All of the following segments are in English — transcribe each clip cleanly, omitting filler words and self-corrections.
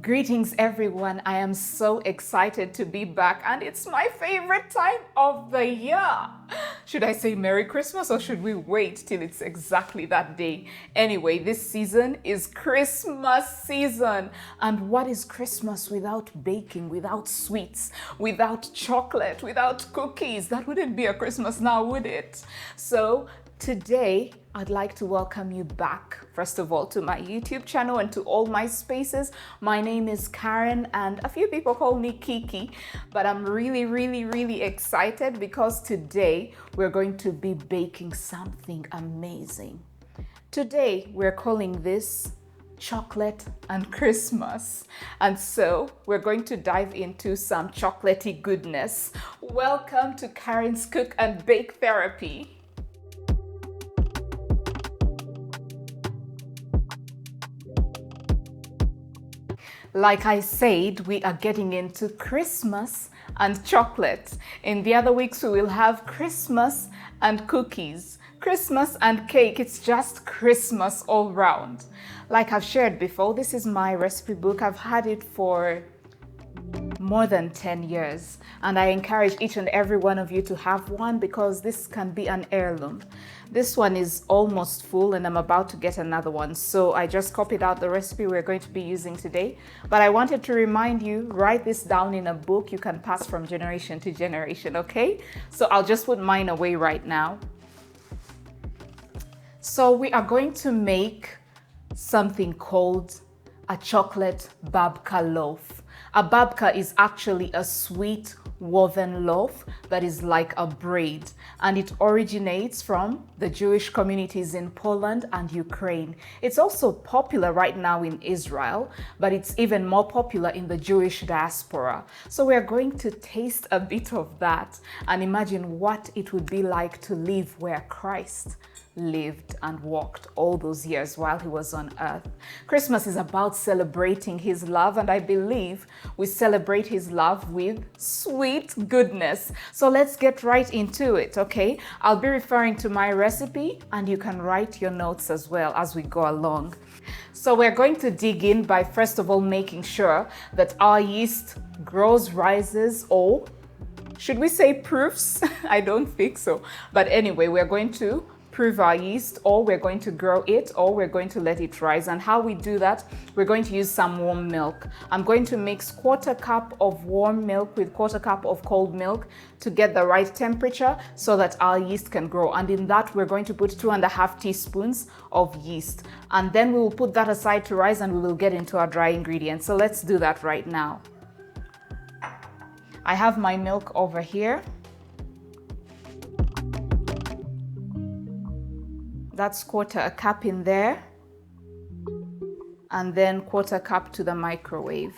Greetings everyone, I am so excited to be back and it's my favorite time of the year. Should I say Merry Christmas or should we wait till it's exactly that day? Anyway, this season is Christmas season. And what is Christmas without baking, without sweets, without chocolate, without cookies? That wouldn't be a Christmas now, would it? So today, I'd like to welcome you back, first of all, to my YouTube channel and to all my spaces. My name is Karen and a few people call me Kiki, but I'm really excited because today we're going to be baking something amazing. Today, we're calling this chocolate and Christmas. And so we're going to dive into some chocolatey goodness. Welcome to Karen's Cook and Bake Therapy. Like I said, we are getting into Christmas and chocolate. In the other weeks, we will have Christmas and cookies, Christmas and cake. It's just Christmas all round. Like I've shared before, this is my recipe book. I've had it for more than 10 years. And I encourage each and every one of you to have one because this can be an heirloom. This one is almost full and I'm about to get another one. So I just copied out the recipe we're going to be using today. But I wanted to remind you, write this down in a book you can pass from generation to generation, okay? So I'll just put mine away right now. So we are going to make something called a chocolate babka loaf. A babka is actually a sweet woven loaf that is like a braid, and it originates from the Jewish communities in Poland and Ukraine. It's also popular right now in Israel, but it's even more popular in the Jewish diaspora. So we're going to taste a bit of that and imagine what it would be like to live where Christ lived and walked all those years while he was on earth. Christmas is about celebrating his love, and I believe we celebrate his love with sweet goodness. So let's get right into it, okay? I'll be referring to my recipe and you can write your notes as well as we go along. So we're going to dig in by first of all making sure that our yeast grows, rises, or should we say proofs? I don't think so. But anyway, we're going to prove our yeast, or we're going to grow it, or we're going to let it rise. And how we do that, we're going to use some warm milk. I'm going to mix 1/4 cup of warm milk with 1/4 cup of cold milk to get the right temperature so that our yeast can grow. And in that, we're going to put 2.5 teaspoons of yeast. And then we will put that aside to rise and we will get into our dry ingredients. So let's do that right now. I have my milk over here. That's 1/4 cup in there, and then 1/4 cup to the microwave.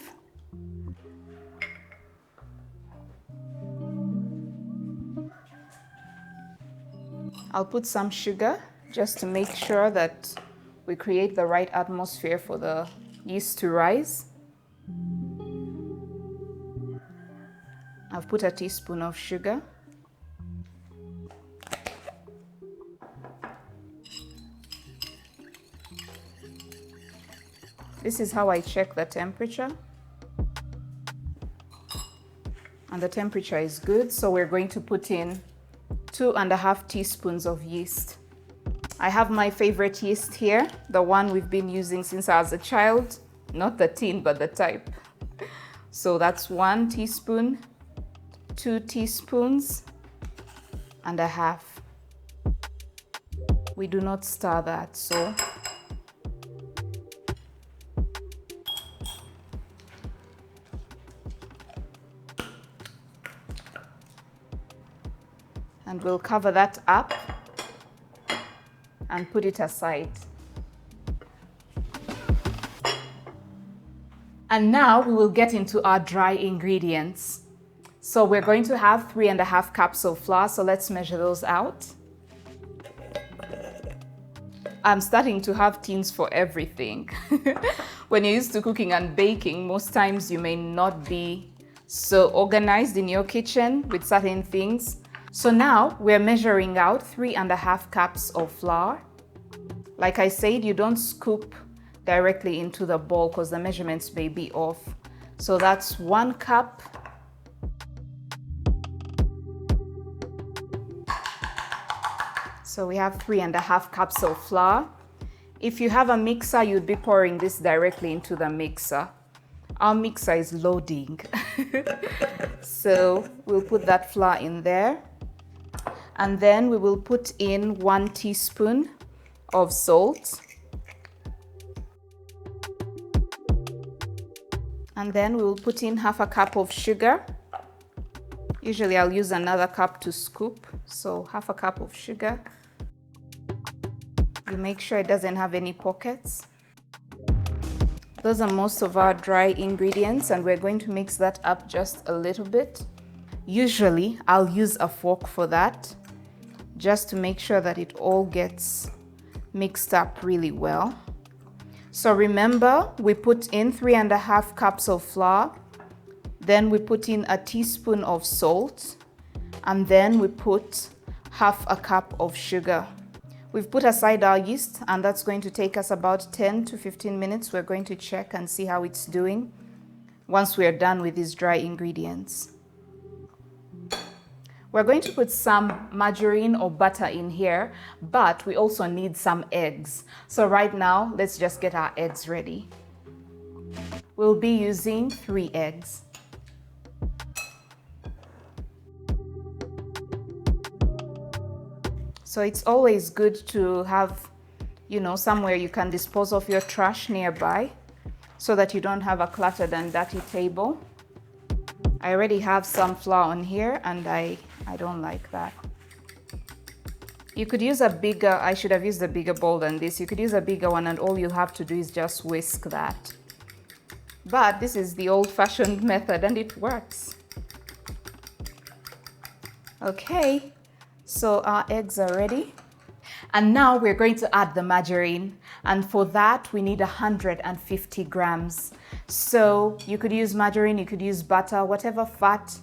I'll put some sugar just to make sure that we create the right atmosphere for the yeast to rise. I've put a teaspoon of sugar. This is how I check the temperature. And the temperature is good, so we're going to put in 2.5 teaspoons of yeast. I have my favorite yeast here, the one we've been using since I was a child, not the tin, but the type. So that's 1 teaspoon, 2 teaspoons and a half. We do not stir that, so and we'll cover that up and put it aside. And now we will get into our dry ingredients. So we're going to have 3.5 cups of flour, so let's measure those out. I'm starting to have tins for everything. When you're used to cooking and baking, most times you may not be so organized in your kitchen with certain things. So now we're measuring out 3.5 cups of flour. Like I said, you don't scoop directly into the bowl because the measurements may be off. So that's 1 cup. So we have 3.5 cups of flour. If you have a mixer, you'd be pouring this directly into the mixer. Our mixer is loading. So we'll put that flour in there. And then we will put in 1 teaspoon of salt. And then we will put in 1/2 cup of sugar. Usually I'll use another cup to scoop, so 1/2 cup of sugar. You make sure it doesn't have any pockets. Those are most of our dry ingredients, and we're going to mix that up just a little bit. Usually I'll use a fork for that, just to make sure that it all gets mixed up really well. So remember, we put in 3.5 cups of flour, then we put in a teaspoon of salt, and then we put 1/2 cup of sugar. We've put aside our yeast, and that's going to take us about 10 to 15 minutes. We're going to check and see how it's doing once we are done with these dry ingredients. We're going to put some margarine or butter in here, but we also need some eggs. So right now, let's just get our eggs ready. We'll be using 3 eggs. So it's always good to have, somewhere you can dispose of your trash nearby so that you don't have a cluttered and dirty table. I already have some flour on here, and I don't like that. You could use I should have used a bigger bowl than this. You could use a bigger one, and all you have to do is just whisk that. But this is the old-fashioned method, and it works. Okay, so our eggs are ready. And now we're going to add the margarine. And for that, we need 150 grams. So you could use margarine, you could use butter, whatever fat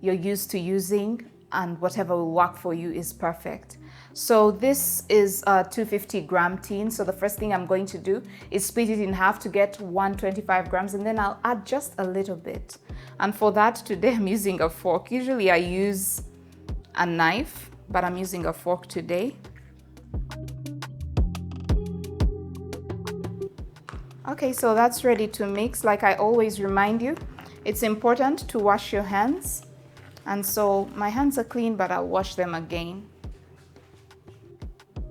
you're used to using, and whatever will work for you is perfect. So this is a 250-gram tin. So the first thing I'm going to do is split it in half to get 125 grams, and then I'll add just a little bit. And for that, today I'm using a fork. Usually I use a knife, but I'm using a fork today. Okay, so that's ready to mix. Like I always remind you, it's important to wash your hands. And so my hands are clean, but I'll wash them again.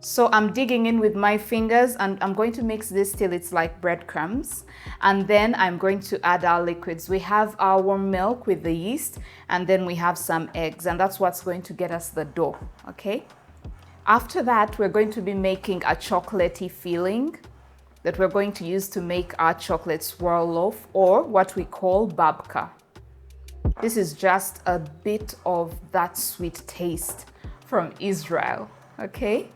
So I'm digging in with my fingers, and I'm going to mix this till it's like breadcrumbs. And then I'm going to add our liquids. We have our warm milk with the yeast, and then we have some eggs, and that's what's going to get us the dough, okay? After that, we're going to be making a chocolatey filling that we're going to use to make our chocolate swirl loaf, or what we call babka. This is just a bit of that sweet taste from Israel, okay?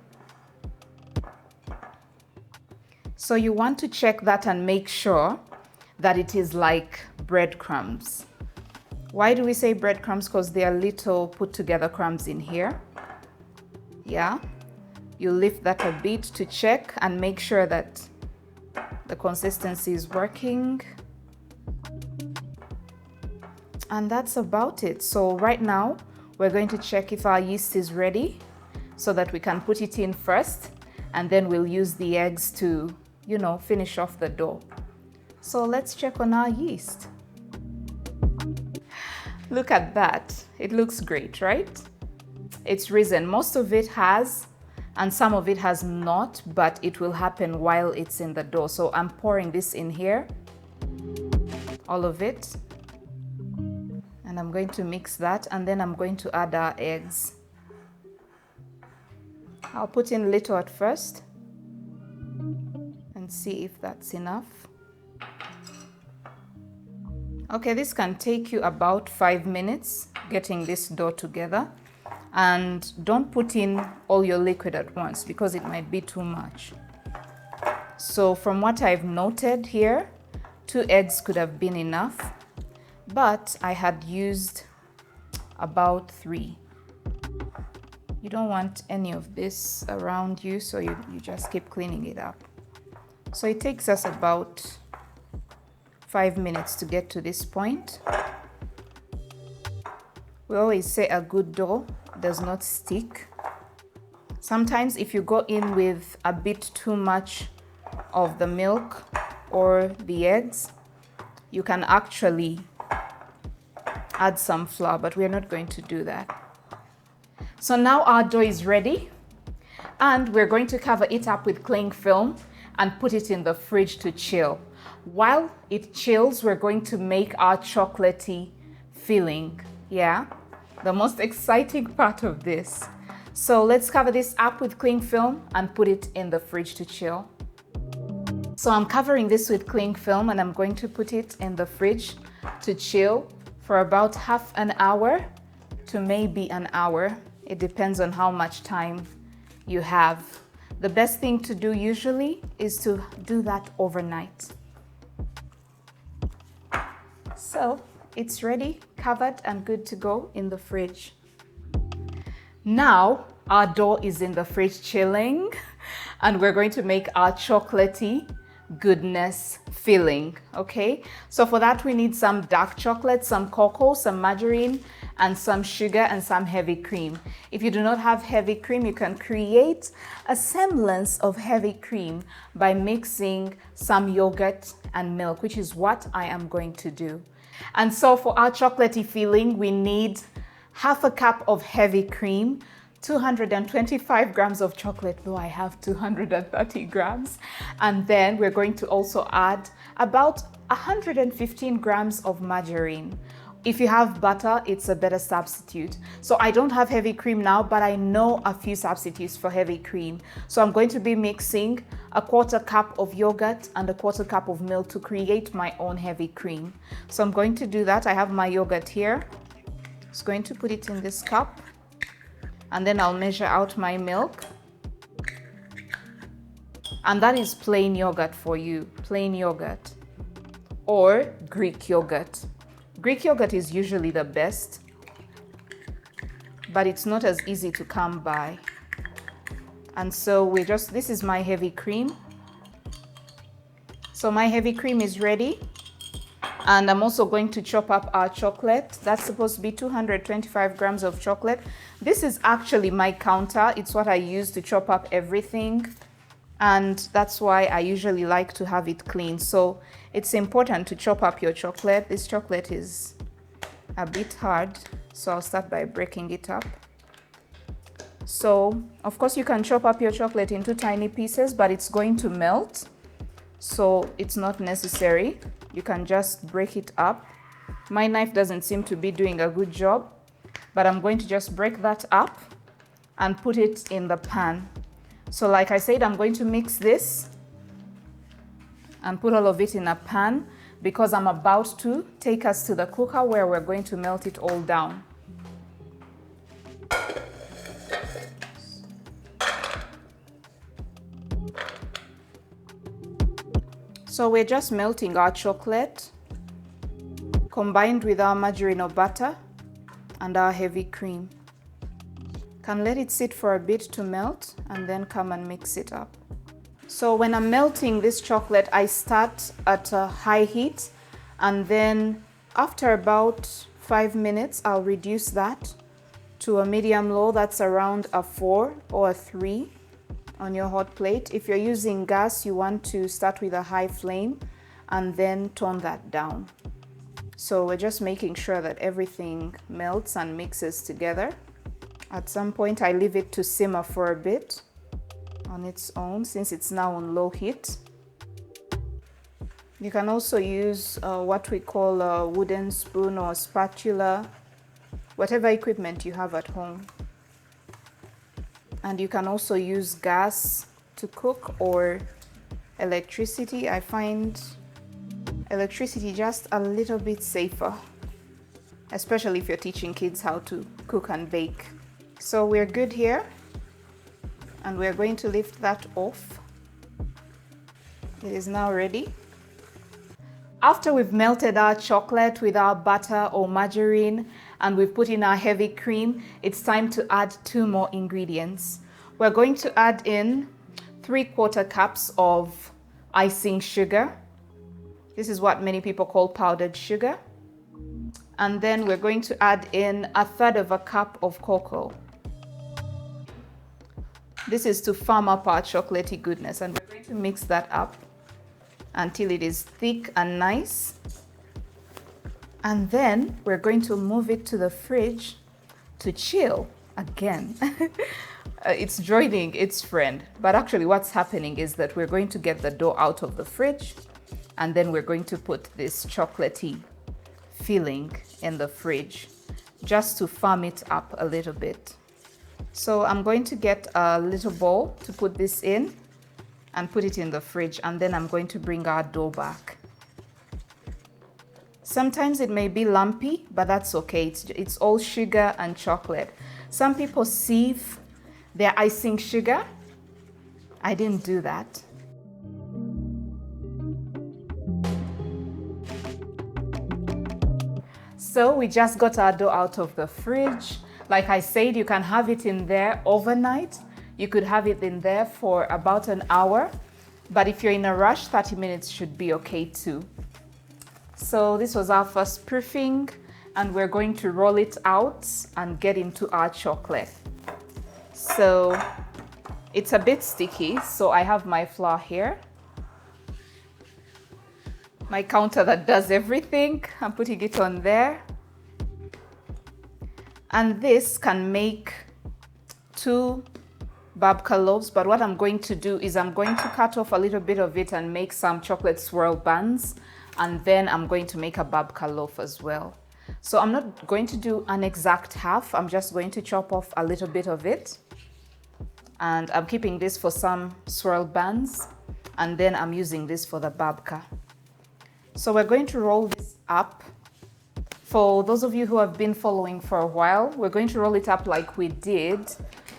So you want to check that and make sure that it is like breadcrumbs. Why do we say breadcrumbs? Because they are little put together crumbs in here. Yeah, you lift that a bit to check and make sure that the consistency is working. And that's about it. So right now, we're going to check if our yeast is ready so that we can put it in first, and then we'll use the eggs to, finish off the dough. So let's check on our yeast. Look at that. It looks great, right? It's risen. Most of it has, and some of it has not, but it will happen while it's in the dough. So I'm pouring this in here, all of it. And I'm going to mix that, and then I'm going to add our eggs. I'll put in a little at first and see if that's enough. Okay, this can take you about 5 minutes getting this dough together. And don't put in all your liquid at once because it might be too much. So from what I've noted here, 2 eggs could have been enough, but I had used about 3. You don't want any of this around you, so you just keep cleaning it up. So it takes us about 5 minutes to get to this point. We always say a good dough does not stick. Sometimes if you go in with a bit too much of the milk or the eggs, you can actually add some flour, but we're not going to do that. So now our dough is ready, and we're going to cover it up with cling film and put it in the fridge to chill. While it chills, we're going to make our chocolatey filling. Yeah, the most exciting part of this. So let's cover this up with cling film and put it in the fridge to chill. So I'm covering this with cling film and I'm going to put it in the fridge to chill for about half an hour to maybe an hour. It depends on how much time you have. The best thing to do usually is to do that overnight. So it's ready, covered and good to go in the fridge. Now our dough is in the fridge chilling and we're going to make our chocolatey goodness filling, okay? So for that we need some dark chocolate, some cocoa, some margarine, and some sugar and some heavy cream. If you do not have heavy cream, you can create a semblance of heavy cream by mixing some yogurt and milk, which is what I am going to do. And so for our chocolatey filling, we need half a cup of heavy cream, 225 grams of chocolate, though I have 230 grams. And then we're going to also add about 115 grams of margarine. If you have butter, it's a better substitute. So I don't have heavy cream now, but I know a few substitutes for heavy cream. So I'm going to be mixing a quarter cup of yogurt and a quarter cup of milk to create my own heavy cream. So I'm going to do that. I have my yogurt here. Just going to put it in this cup. And then I'll measure out my milk. And that is plain yogurt for you, plain yogurt or Greek yogurt. Greek yogurt is usually the best, but it's not as easy to come by. And so this is my heavy cream. So my heavy cream is ready. And I'm also going to chop up our chocolate. That's supposed to be 225 grams of chocolate. This is actually my counter. It's what I use to chop up everything. And that's why I usually like to have it clean. So it's important to chop up your chocolate. This chocolate is a bit hard, so I'll start by breaking it up. So, of course, you can chop up your chocolate into tiny pieces, but it's going to melt. So it's not necessary. You can just break it up. My knife doesn't seem to be doing a good job, but I'm going to just break that up and put it in the pan. So like I said, I'm going to mix this and put all of it in a pan because I'm about to take us to the cooker where we're going to melt it all down. So we're just melting our chocolate combined with our margarine or butter and our heavy cream. Can let it sit for a bit to melt and then come and mix it up. So when I'm melting this chocolate, I start at a high heat and then after about 5 minutes, I'll reduce that to a medium low. That's around a 4 or a 3 on your hot plate. If you're using gas, you want to start with a high flame and then tone that down. So we're just making sure that everything melts and mixes together. At some point, I leave it to simmer for a bit on its own since it's now on low heat. You can also use what we call a wooden spoon or spatula, whatever equipment you have at home. And you can also use gas to cook or electricity. I find electricity just a little bit safer, especially if you're teaching kids how to cook and bake. So we're good here, and we're going to lift that off. It is now ready. After we've melted our chocolate with our butter or margarine and we've put in our heavy cream, it's time to add 2 more ingredients. We're going to add in 3/4 cups of icing sugar. This is what many people call powdered sugar. And then we're going to add in 1/3 cup of cocoa. This is to firm up our chocolatey goodness, and we're going to mix that up until it is thick and nice. And then we're going to move it to the fridge to chill again. It's joining its friend. But actually what's happening is that we're going to get the dough out of the fridge, and then we're going to put this chocolatey filling in the fridge just to firm it up a little bit. So I'm going to get a little bowl to put this in and put it in the fridge, and then I'm going to bring our dough back. Sometimes it may be lumpy, but that's okay. It's all sugar and chocolate. Some people sieve their icing sugar. I didn't do that. So we just got our dough out of the fridge. Like I said, you can have it in there overnight. You could have it in there for about an hour. But if you're in a rush, 30 minutes should be okay too. So this was our first proofing, and we're going to roll it out and get into our chocolate. So it's a bit sticky, so I have my flour here. My counter that does everything. I'm putting it on there. And this can make 2 babka loaves, but what I'm going to do is I'm going to cut off a little bit of it and make some chocolate swirl buns, and then I'm going to make a babka loaf as well. So I'm not going to do an exact half, I'm just going to chop off a little bit of it, and I'm keeping this for some swirl buns, and then I'm using this for the babka. So we're going to roll this up. For those of you who have been following for a while, we're going to roll it up like we did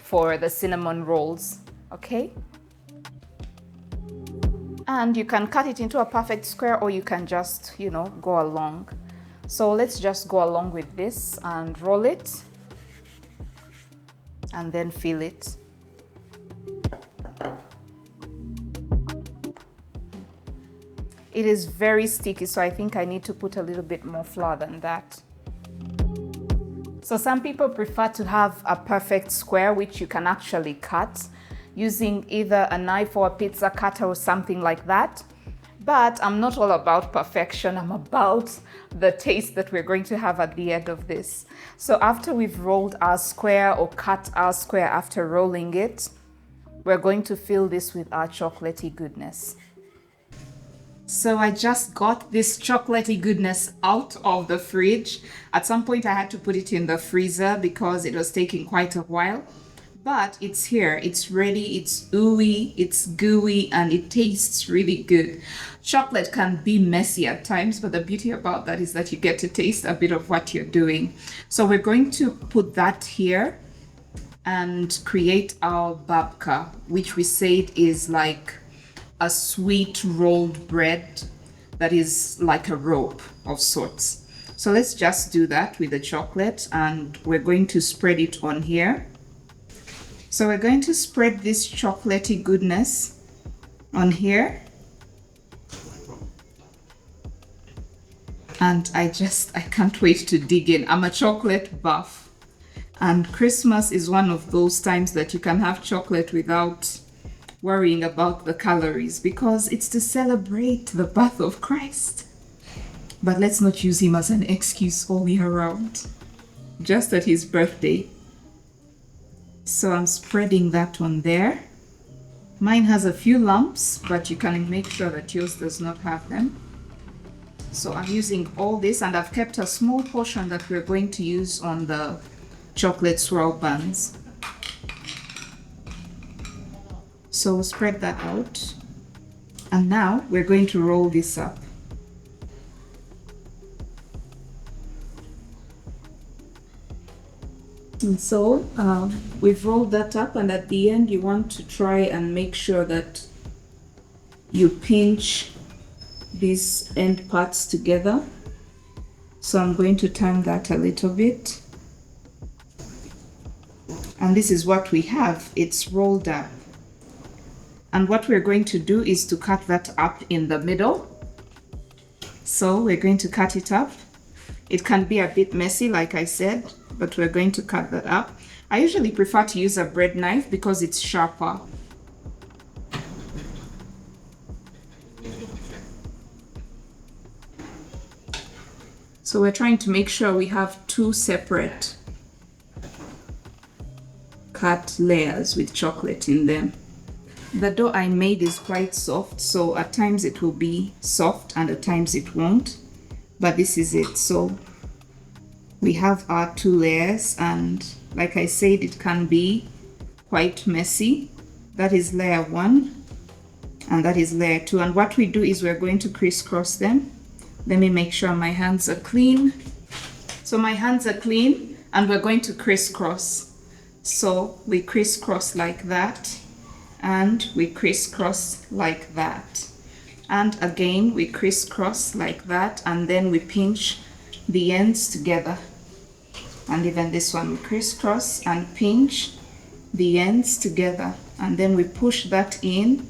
for the cinnamon rolls, okay? And you can cut it into a perfect square, or you can just, go along. So let's just go along with this and roll it and then fill it. It is very sticky, so I think I need to put a little bit more flour than that. So some people prefer to have a perfect square, which you can actually cut using either a knife or a pizza cutter or something like that. But I'm not all about perfection, I'm about the taste that we're going to have at the end of this. So after we've rolled our square or cut our square after rolling it, we're going to fill this with our chocolatey goodness. So I just got this chocolatey goodness out of the fridge. At some point I had to put it in the freezer because it was taking quite a while. But it's here, it's ready, it's ooey, it's gooey, and it tastes really good. Chocolate can be messy at times, but the beauty about that is that you get to taste a bit of what you're doing. So we're going to put that here and create our babka, which we said is like a sweet rolled bread that is like a rope of sorts. So let's just do that with the chocolate, and we're going to spread it on here. So we're going to spread this chocolatey goodness on here. And I can't wait to dig in. I'm a chocolate buff, and Christmas is one of those times that you can have chocolate without worrying about the calories, because it's to celebrate the birth of Christ. But let's not use him as an excuse all year round, just at his birthday. So I'm spreading that on there. Mine has a few lumps, but you can make sure that yours does not have them. So I'm using all this, and I've kept a small portion that we're going to use on the chocolate swirl buns. So spread that out. And now we're going to roll this up. And so we've rolled that up, and at the end you want to try and make sure that you pinch these end parts together. So I'm going to turn that a little bit. And this is what we have. It's rolled up. And what we're going to do is to cut that up in the middle. So we're going to cut it up. It can be a bit messy, like I said, but we're going to cut that up. I usually prefer to use a bread knife because it's sharper. So we're trying to make sure we have two separate cut layers with chocolate in them. The dough I made is quite soft, so at times it will be soft and at times it won't, but this is it. So we have our two layers, and like I said, it can be quite messy. That is layer 1 and that is layer 2, and what we do is we're going to crisscross them. Let me make sure my hands are clean. So my hands are clean and we're going to crisscross. So we crisscross like that, and we crisscross like that, and again we crisscross like that, and then we pinch the ends together. And even this one, we crisscross and pinch the ends together, and then we push that in,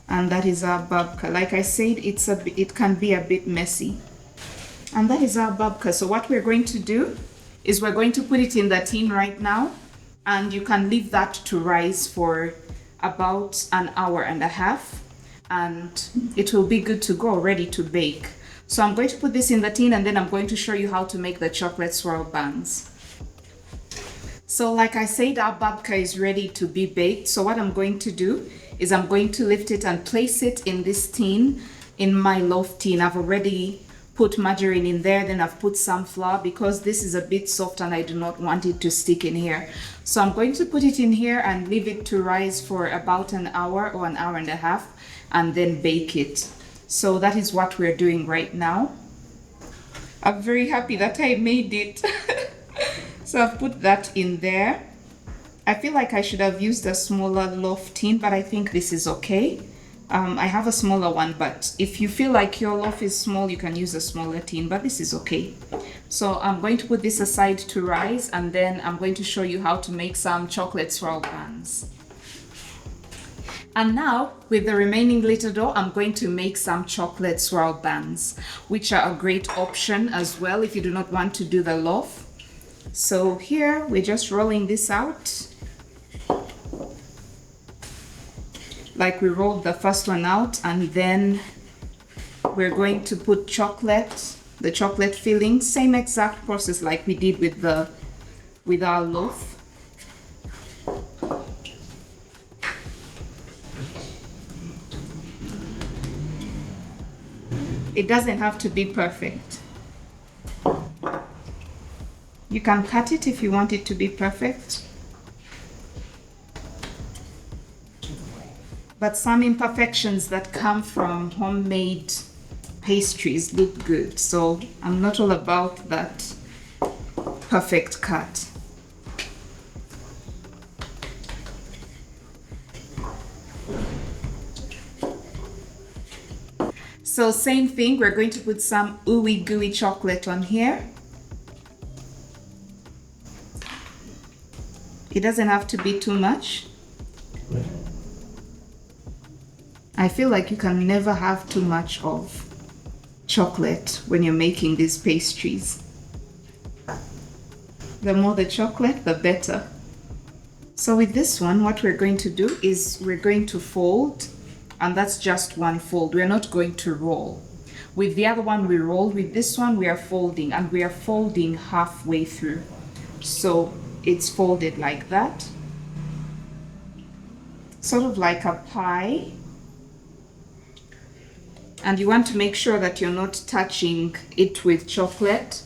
and that is our babka. Like I said, it can be a bit messy, and that is our babka. So what we're going to do is we're going to put it in the tin right now, and you can leave that to rise for about an hour and a half, and it will be good to go, ready to bake. So I'm going to put this in the tin, and then I'm going to show you how to make the chocolate swirl buns. So like I said, our babka is ready to be baked. So what I'm going to do is I'm going to lift it and place it in this tin, in my loaf tin. I've already put margarine in there, then I've put some flour because this is a bit soft and I do not want it to stick in here. So I'm going to put it in here and leave it to rise for about an hour or an hour and a half, and then bake it. So that is what we're doing right now. I'm very happy that I made it. So I've put that in there. I feel like I should have used a smaller loaf tin, but I think this is okay. I have a smaller one, but if you feel like your loaf is small, you can use a smaller tin, but this is okay. So I'm going to put this aside to rise, and then I'm going to show you how to make some chocolate swirl buns. And now, with the remaining glitter dough, I'm going to make some chocolate swirl buns, which are a great option as well if you do not want to do the loaf. So here, we're just rolling this out. Like we rolled the first one out, and then we're going to put the chocolate filling, same exact process like we did with our loaf. It doesn't have to be perfect. You can cut it if you want it to be perfect. But some imperfections that come from homemade pastries look good. So I'm not all about that perfect cut. So same thing, we're going to put some ooey gooey chocolate on here. It doesn't have to be too much. I feel like you can never have too much of chocolate when you're making these pastries. The more the chocolate, the better. So with this one, what we're going to do is we're going to fold, and that's just one fold. We're not going to roll. With the other one we roll, with this one we are folding, and we are folding halfway through. So it's folded like that, sort of like a pie. And you want to make sure that you're not touching it with chocolate.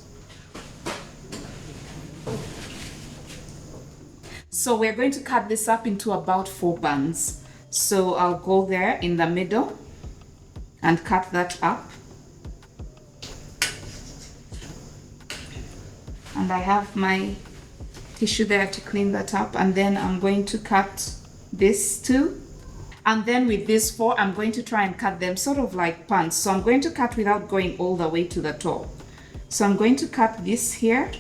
So we're going to cut this up into about 4 buns. So I'll go there in the middle and cut that up. And I have my tissue there to clean that up. And then I'm going to cut this too. And then with these 4, I'm going to try and cut them sort of like pants. So I'm going to cut without going all the way to the top. So I'm going to cut this here.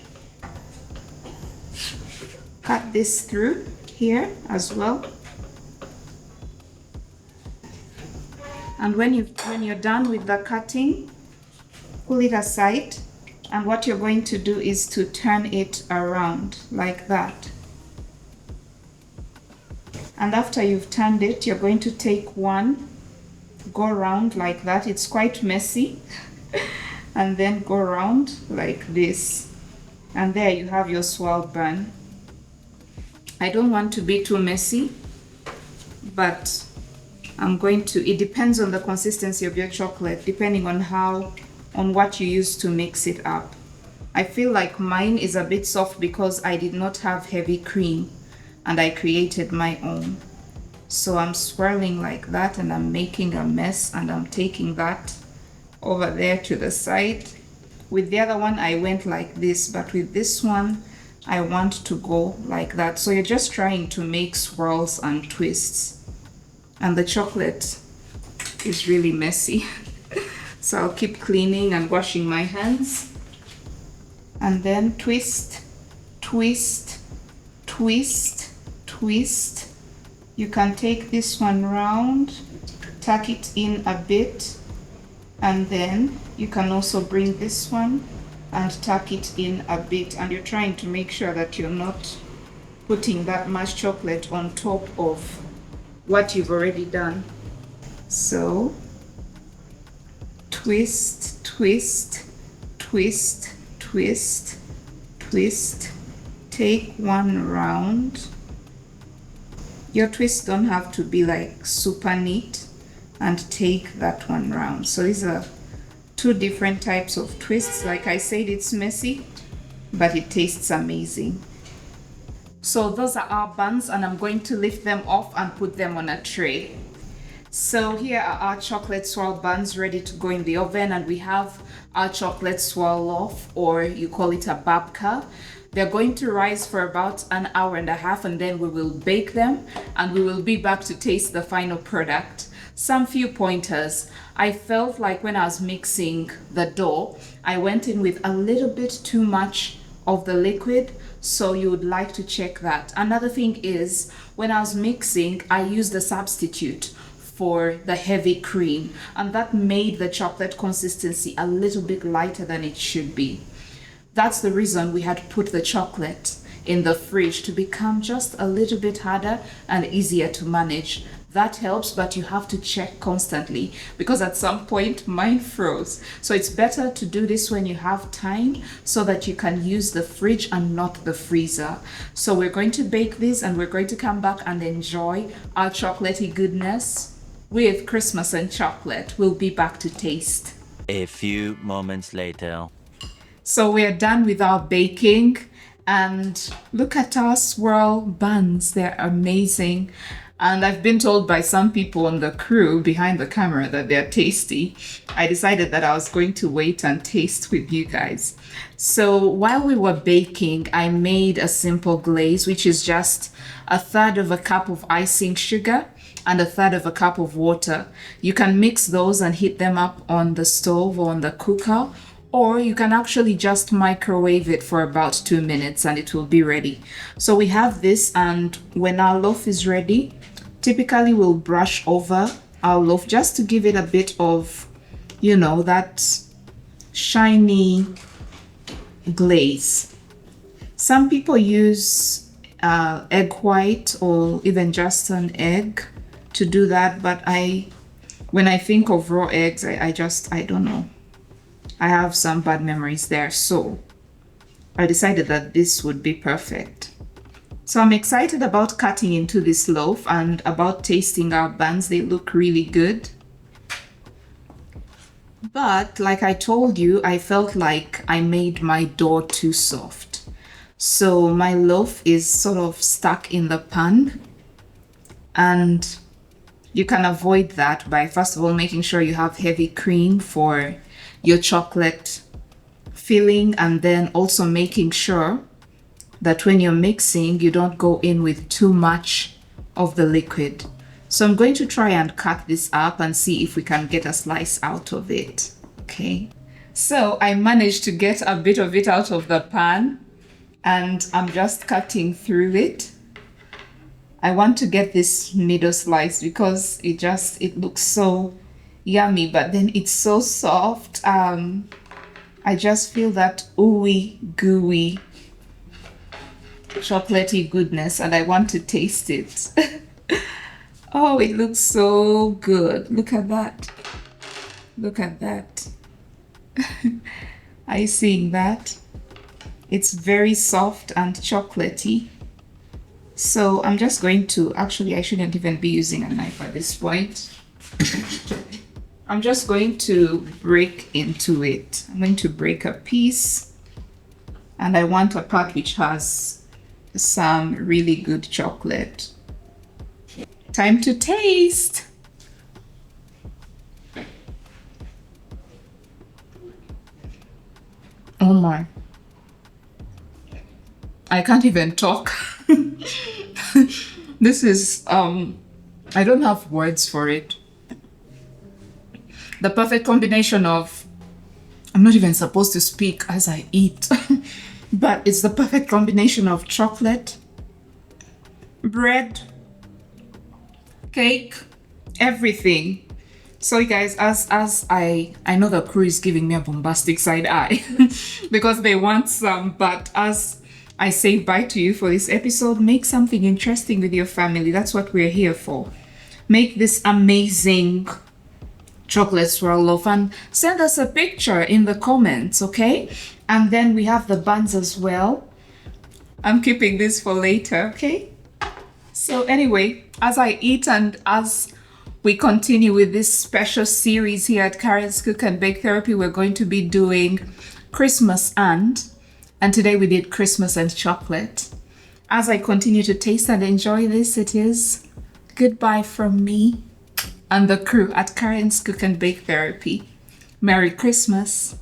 Cut this through here as well. And when you're done with the cutting, pull it aside. And what you're going to do is to turn it around like that. And after you've turned it, you're going to take one, go around like that. It's quite messy. And then go around like this. And there you have your swirl bun. I don't want to be too messy, but it depends on the consistency of your chocolate, depending on what you use to mix it up. I feel like mine is a bit soft because I did not have heavy cream and I created my own. So I'm swirling like that and I'm making a mess, and I'm taking that over there to the side. With the other one, I went like this, but with this one, I want to go like that. So you're just trying to make swirls and twists. And the chocolate is really messy. So I'll keep cleaning and washing my hands. And then twist, twist, twist, twist. You can take this one round, tuck it in a bit, and then you can also bring this one and tuck it in a bit. And you're trying to make sure that you're not putting that much chocolate on top of what you've already done. So twist, twist, twist, twist, twist. Take one round. Your twists don't have to be like super neat, and take that one round. So these are two different types of twists. Like I said, it's messy, but it tastes amazing. So those are our buns, and I'm going to lift them off and put them on a tray. So here are our chocolate swirl buns ready to go in the oven, and we have our chocolate swirl loaf, or you call it a babka. They're going to rise for about an hour and a half, and then we will bake them, and we will be back to taste the final product. Some few pointers. I felt like when I was mixing the dough, I went in with a little bit too much of the liquid, so you would like to check that. Another thing is, when I was mixing, I used a substitute for the heavy cream, and that made the chocolate consistency a little bit lighter than it should be. That's the reason we had put the chocolate in the fridge, to become just a little bit harder and easier to manage. That helps, but you have to check constantly, because at some point mine froze. So it's better to do this when you have time, so that you can use the fridge and not the freezer. So we're going to bake this, and we're going to come back and enjoy our chocolatey goodness with Christmas and chocolate. We'll be back to taste. A few moments later. So we're done with our baking, and look at our swirl buns. They're amazing. And I've been told by some people on the crew behind the camera that they're tasty. I decided that I was going to wait and taste with you guys. So while we were baking, I made a simple glaze, which is just 1/3 of a cup of icing sugar and 1/3 of a cup of water. You can mix those and heat them up on the stove or on the cooker, or you can actually just microwave it for about 2 minutes and it will be ready. So we have this, and when our loaf is ready, typically we'll brush over our loaf just to give it a bit of, that shiny glaze. Some people use egg white or even just an egg to do that, but when I think of raw eggs, I don't know. I have some bad memories there, so I decided that this would be perfect. So I'm excited about cutting into this loaf and about tasting our buns. They look really good. But like I told you, I felt like I made my dough too soft. So my loaf is sort of stuck in the pan, and you can avoid that by, first of all, making sure you have heavy cream for your chocolate filling, and then also making sure that when you're mixing, you don't go in with too much of the liquid. So I'm going to try and cut this up and see if we can get a slice out of it. Okay. So I managed to get a bit of it out of the pan, and I'm just cutting through it. I want to get this middle slice because it looks so yummy, but then it's so soft. I just feel that ooey gooey chocolatey goodness, and I want to taste it. Oh, it looks so good. Look at that. Look at that. Are you seeing that? It's very soft and chocolatey. So I'm just going to, actually, I shouldn't even be using a knife at this point. I'm just going to break into it. I'm going to break a piece, and I want a part which has some really good chocolate. Time to taste. Oh my. I can't even talk. This is, I don't have words for it. The perfect combination of, I'm not even supposed to speak as I eat, but it's the perfect combination of chocolate, bread, cake, everything. So you guys, as I know the crew is giving me a bombastic side eye because they want some, but as I say bye to you for this episode, make something interesting with your family. That's what we're here for. Make this amazing chocolate swirl loaf and send us a picture in the comments, okay? And then we have the buns as well. I'm keeping this for later, okay? So anyway, as I eat and as we continue with this special series here at Karen's Cook and Bake Therapy, we're going to be doing Christmas and today we did Christmas and chocolate. As I continue to taste and enjoy this, it is goodbye from me and the crew at Karen's Cook and Bake Therapy. Merry Christmas.